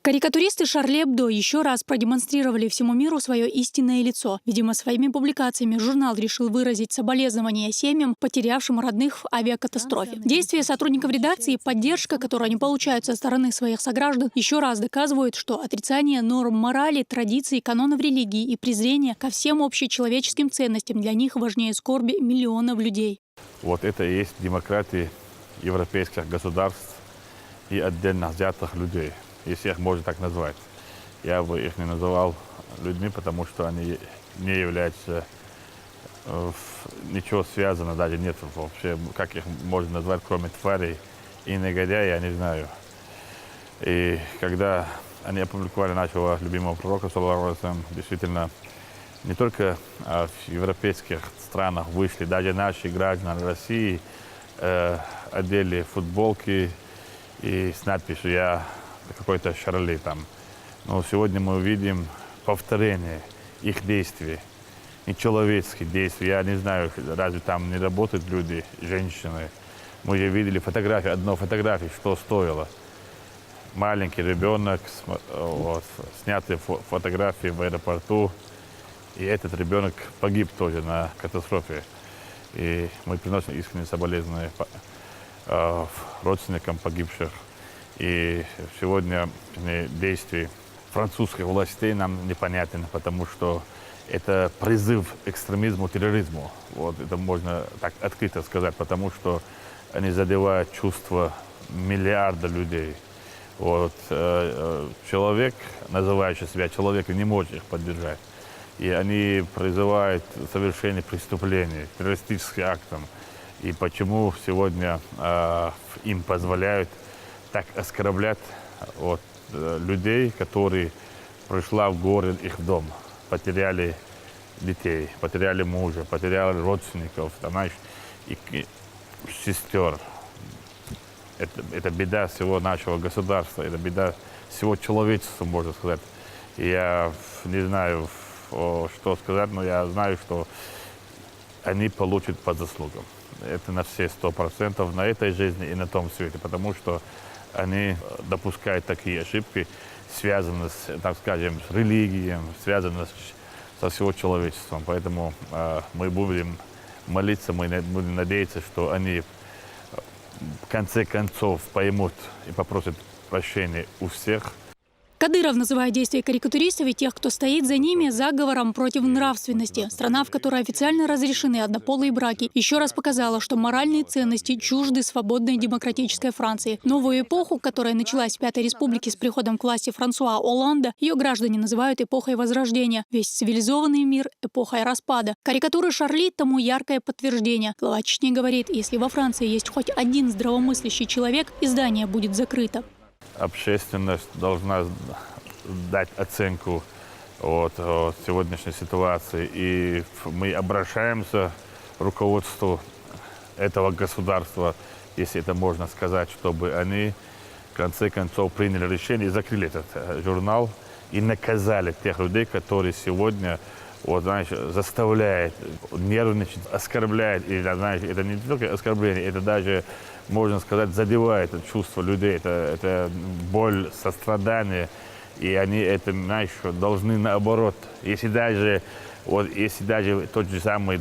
Карикатуристы Шарли Эбдо еще раз продемонстрировали всему миру свое истинное лицо. Видимо, своими публикациями журнал решил выразить соболезнования семьям, потерявшим родных в авиакатастрофе. Действия сотрудников редакции и поддержка, которую они получают со стороны своих сограждан, еще раз доказывают, что отрицание норм морали, традиций, канонов религии и презрение ко всем общечеловеческим ценностям для них важнее скорби миллионов людей. Вот это и есть демократия европейских государств и отдельно взятых людей, если их можно так назвать. Я бы их не называл людьми, потому что они не являются, ничего связано, даже нет вообще, как их можно назвать, кроме тварей и негодяй, я не знаю. И когда они опубликовали нашего любимого пророка, действительно, не только в европейских странах вышли, даже наши граждане России одели футболки и с надписью «Я какой-то Шарли» там. Но сегодня мы увидим повторение их действий, нечеловеческих действий. Я не знаю, разве там не работают люди, женщины. Мы же видели фотографии, одну фотографию, что стоило. Маленький ребенок, вот, снятые фотографии в аэропорту. И этот ребенок погиб тоже на катастрофе. И мы приносим искренние соболезнования родственникам погибших. И сегодня действия французских властей нам непонятны, потому что это призыв к экстремизму, терроризму. Вот это можно так открыто сказать, потому что они задевают чувства миллиарда людей. Вот, человек, называющий себя человеком, не может их поддержать. И они призывают совершение преступлений, террористических актов. И почему сегодня им позволяют так оскорблять людей, которые пришла в город, их дом, потеряли детей, потеряли мужа, потеряли родственников, и сестер. Это беда всего нашего государства, это беда всего человечества, можно сказать. И я не знаю, что сказать, но я знаю, что они получат по заслугам. Это на все 100%, на этой жизни и на том свете, потому что они допускают такие ошибки, связанные с, так скажем, с религией, связанные со всего человечеством. Поэтому мы будем молиться, мы будем надеяться, что они в конце концов поймут и попросят прощения у всех. Кадыров называет действия карикатуристов и тех, кто стоит за ними, заговором против нравственности. Страна, в которой официально разрешены однополые браки, еще раз показала, что моральные ценности чужды свободной демократической Франции. Новую эпоху, которая началась в Пятой Республике с приходом к власти Франсуа Олланда, ее граждане называют эпохой Возрождения. Весь цивилизованный мир – эпохой распада. Карикатуры Шарли тому яркое подтверждение. Глава Чечни говорит, если во Франции есть хоть один здравомыслящий человек, издание будет закрыто. Общественность должна дать оценку сегодняшней ситуации. И мы обращаемся к руководству этого государства, если это можно сказать, чтобы они в конце концов приняли решение и закрыли этот журнал и наказали тех людей, которые сегодня заставляют нервничать, оскорбляют. И, это не только оскорбление, это даже, можно сказать, задевает чувство людей. Это боль, сострадание. И они это, должны наоборот. Если даже тот же самый,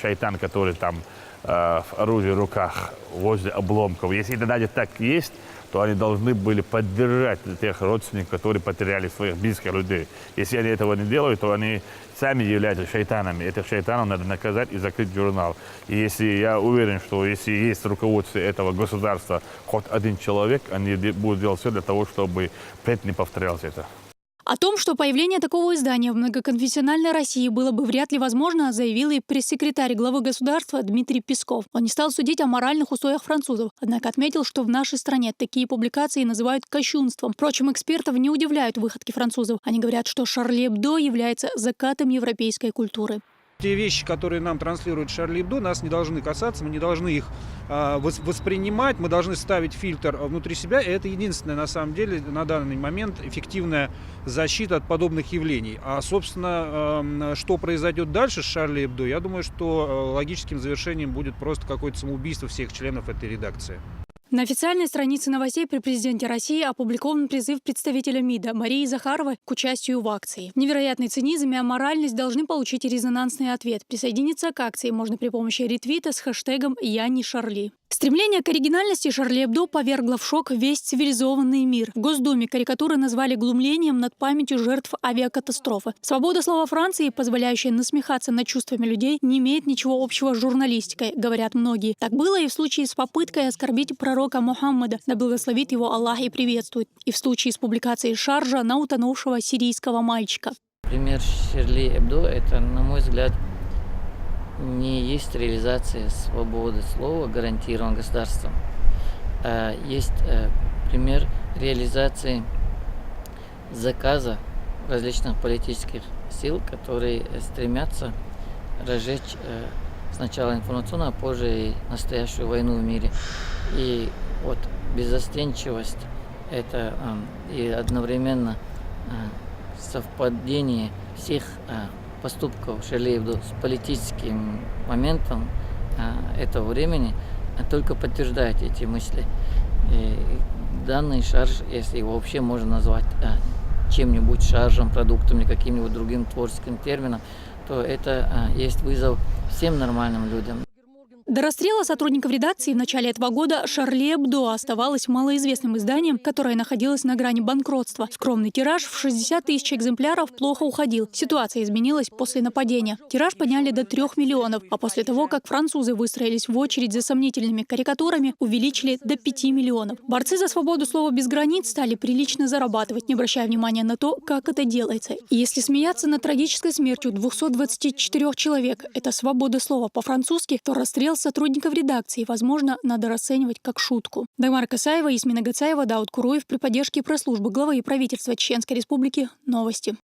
шайтан, который там в оружии в руках, возле обломков, если это даже так есть, то они должны были поддержать тех родственников, которые потеряли своих близких людей. Если они этого не делают, то они сами являются шайтанами. Этих шайтанов надо наказать и закрыть журнал. И если я уверен, что если есть руководство этого государства хоть один человек, они будут делать все для того, чтобы впредь не повторялось это. О том, что появление такого издания в многоконфессиональной России было бы вряд ли возможно, заявил и пресс-секретарь главы государства Дмитрий Песков. Он не стал судить о моральных устоях французов, однако отметил, что в нашей стране такие публикации называют кощунством. Впрочем, экспертов не удивляют выходки французов. Они говорят, что Шарли Эбдо является закатом европейской культуры. Те вещи, которые нам транслирует Шарли Эбдо, нас не должны касаться, мы не должны их воспринимать, мы должны ставить фильтр внутри себя. И это единственная, на самом деле, на данный момент эффективная защита от подобных явлений. А, собственно, что произойдет дальше с Шарли Эбдо, я думаю, что логическим завершением будет просто какое-то самоубийство всех членов этой редакции. На официальной странице новостей при президенте России опубликован призыв представителя МИДа Марии Захаровой к участию в акции. Невероятный цинизм и аморальность должны получить резонансный ответ. Присоединиться к акции можно при помощи ретвита с хэштегом «Я не Шарли». Стремление к оригинальности Шарли Эбдо повергло в шок весь цивилизованный мир. В Госдуме карикатуры назвали глумлением над памятью жертв авиакатастрофы. Свобода слова Франции, позволяющая насмехаться над чувствами людей, не имеет ничего общего с журналистикой, говорят многие. Так было и в случае с попыткой оскорбить пророка Мухаммада, да благословит его Аллах и приветствует, и в случае с публикацией шаржа на утонувшего сирийского мальчика. Пример Шарли Эбдо – это, на мой взгляд, не есть реализация свободы слова, гарантированного государством. Есть пример реализации заказа различных политических сил, которые стремятся разжечь сначала информационную, а позже и настоящую войну в мире. И вот беззастенчивость – это и одновременно совпадение всех поступков Шарли Эбдо с политическим моментом этого времени только подтверждает эти мысли. И данный шарж, если его вообще можно назвать чем-нибудь шаржем, продуктом или каким-нибудь другим творческим термином, то это есть вызов всем нормальным людям. До расстрела сотрудников редакции в начале этого года Шарли Эбдо оставалось малоизвестным изданием, которое находилось на грани банкротства. Скромный тираж в 60 тысяч экземпляров плохо уходил. Ситуация изменилась после нападения. Тираж подняли до 3 миллионов, а после того, как французы выстроились в очередь за сомнительными карикатурами, увеличили до 5 миллионов. Борцы за свободу слова без границ стали прилично зарабатывать, не обращая внимания на то, как это делается. И если смеяться над трагической смертью 224 человек – это свобода слова по-французски, то расстрел сотрудников редакции, возможно, надо расценивать как шутку. Дагмара Касаева, Ясмина Гацаева, Дауд Куруев при поддержке пресс-службы главы правительства Чеченской Республики. Новости.